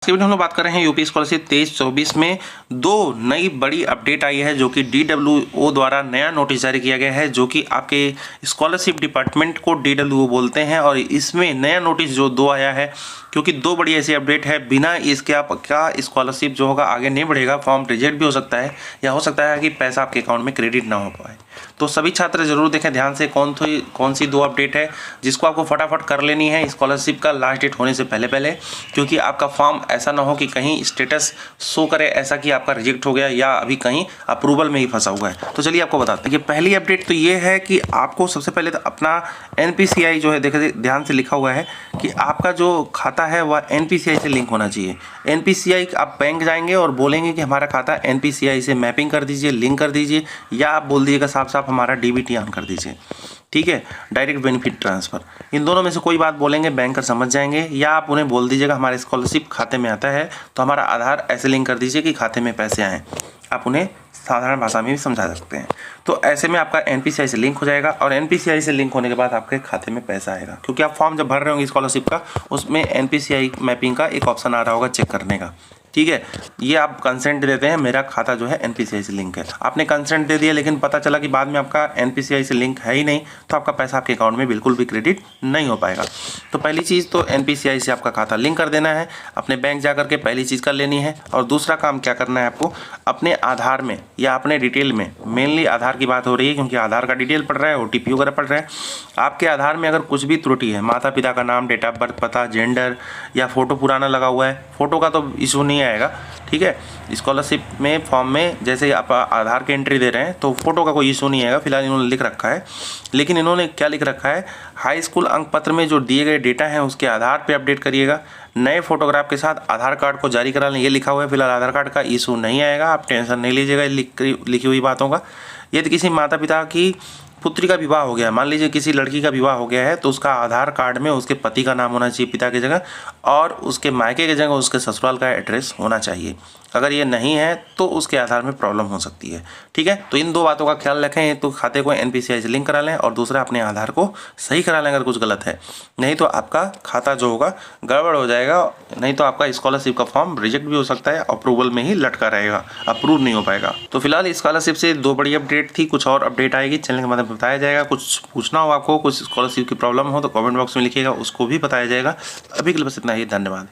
की वीडियो हम लोग बात कर रहे हैं यूपी स्कॉलरशिप 23-24 में दो नई बड़ी अपडेट आई है, जो कि DWO द्वारा नया नोटिस जारी किया गया है, जो कि आपके स्कॉलरशिप डिपार्टमेंट को DWO बोलते हैं। और इसमें नया नोटिस जो दो आया है, क्योंकि दो बड़ी ऐसी अपडेट है, बिना इसके आपका स्कॉलरशिप जो होगा आगे नहीं बढ़ेगा, फॉर्म रिजेक्ट भी हो सकता है या हो सकता है कि पैसा आपके अकाउंट में क्रेडिट ना हो पाए। तो सभी छात्र जरूर देखें ध्यान से कौन सी दो अपडेट है जिसको आपको फटाफट कर लेनी है स्कॉलरशिप का लास्ट डेट होने से पहले, क्योंकि आपका फॉर्म ऐसा ना हो कि कहीं स्टेटस शो करे ऐसा कि आपका रिजेक्ट हो गया या अभी कहीं अप्रूवल में ही फंसा हुआ है। तो चलिए आपको बताते हैं कि पहली अपडेट तो ये है कि आपको सबसे पहले तो अपना NPCI जो है, देखिए ध्यान से लिखा हुआ है कि आपका जो खाता है वह NPCI से लिंक होना चाहिए। NPCI आप बैंक जाएंगे और बोलेंगे कि हमारा खाता NPCI से मैपिंग कर दीजिए, लिंक कर दीजिए, या आप बोल दीजिएगा साफ साफ हमारा DBT ऑन कर दीजिए, ठीक है, डायरेक्ट बेनिफिट ट्रांसफ़र। इन दोनों में से कोई बात बोलेंगे, बैंकर समझ जाएंगे। या आप उन्हें बोल दीजिएगा हमारे स्कॉलरशिप खाते में आता है तो हमारा आधार ऐसे लिंक कर दीजिए कि खाते में पैसे आएँ। आप उन्हें साधारण भाषा में भी समझा सकते हैं। तो ऐसे में आपका NPCI से लिंक हो जाएगा और NPCI से लिंक होने के बाद आपके खाते में पैसा आएगा, क्योंकि आप फॉर्म जब भर रहे होंगे स्कॉलरशिप का, उसमें NPCI मैपिंग का एक ऑप्शन आ रहा होगा चेक करने का, ठीक है। ये आप कंसेंट देते हैं, मेरा खाता जो है NPCI से लिंक है। आपने कंसेंट दे दिया लेकिन पता चला कि बाद में आपका NPCI से लिंक है ही नहीं, तो आपका पैसा आपके अकाउंट में बिल्कुल भी क्रेडिट नहीं हो पाएगा। तो पहली चीज़ तो NPCI से आपका खाता लिंक कर देना है, अपने बैंक जा करके पहली चीज़ कर लेनी है। और दूसरा काम क्या करना है आपको, अपने आधार में या अपने डिटेल में, मेनली आधार की बात हो रही है क्योंकि आधार का डिटेल पड़ रहा है, OTP वगैरह पड़ रहा है। आपके आधार में अगर कुछ भी त्रुटि है, माता पिता का नाम, डेट ऑफ बर्थ, पता, जेंडर या फ़ोटो पुराना लगा हुआ है, फ़ोटो का तो इशू नहीं आएगा, ठीक है। स्कॉलरशिप में फॉर्म में जैसे आप आधार की एंट्री दे रहे हैं तो फोटो का कोई इशू नहीं आएगा, फिलहाल इन्होंने लिख रखा है। लेकिन इन्होंने क्या लिख रखा है, हाई स्कूल अंक पत्र में जो दिए गए डेटा हैं उसके आधार पे अपडेट करिएगा, नए फोटोग्राफ के साथ आधार कार्ड को जारी करा लें, ये लिखा हुआ है। फिलहाल आधार कार्ड का इशू नहीं आएगा, आप टेंशन नहीं लीजिएगा लिखी हुई बातों का। यदि किसी माता पिता की पुत्री का विवाह हो गया, मान लीजिए किसी लड़की का विवाह हो गया है, तो उसका आधार कार्ड में उसके पति का नाम होना चाहिए पिता की जगह, और उसके मायके की जगह उसके ससुराल का एड्रेस होना चाहिए। अगर ये नहीं है तो उसके आधार में प्रॉब्लम हो सकती है, ठीक है। तो इन दो बातों का ख्याल रखें, तो खाते को NPCI से लिंक करा लें और दूसरा अपने आधार को सही करा लें अगर कुछ गलत है, नहीं तो आपका खाता जो होगा गड़बड़ हो जाएगा, नहीं तो आपका स्कॉलरशिप का फॉर्म रिजेक्ट भी हो सकता है, अप्रूवल में ही लटका रहेगा, अप्रूव नहीं हो पाएगा। तो फिलहाल स्कॉलरशिप से दो बड़ी अपडेट थी, कुछ और अपडेट आएगी चैनल के माध्यम से बताया जाएगा। कुछ पूछना हो आपको, कुछ स्कॉलरशिप की प्रॉब्लम हो तो कमेंट बॉक्स में लिखिएगा, उसको भी बताया जाएगा। अभी के लिए बस इतना ही, धन्यवाद।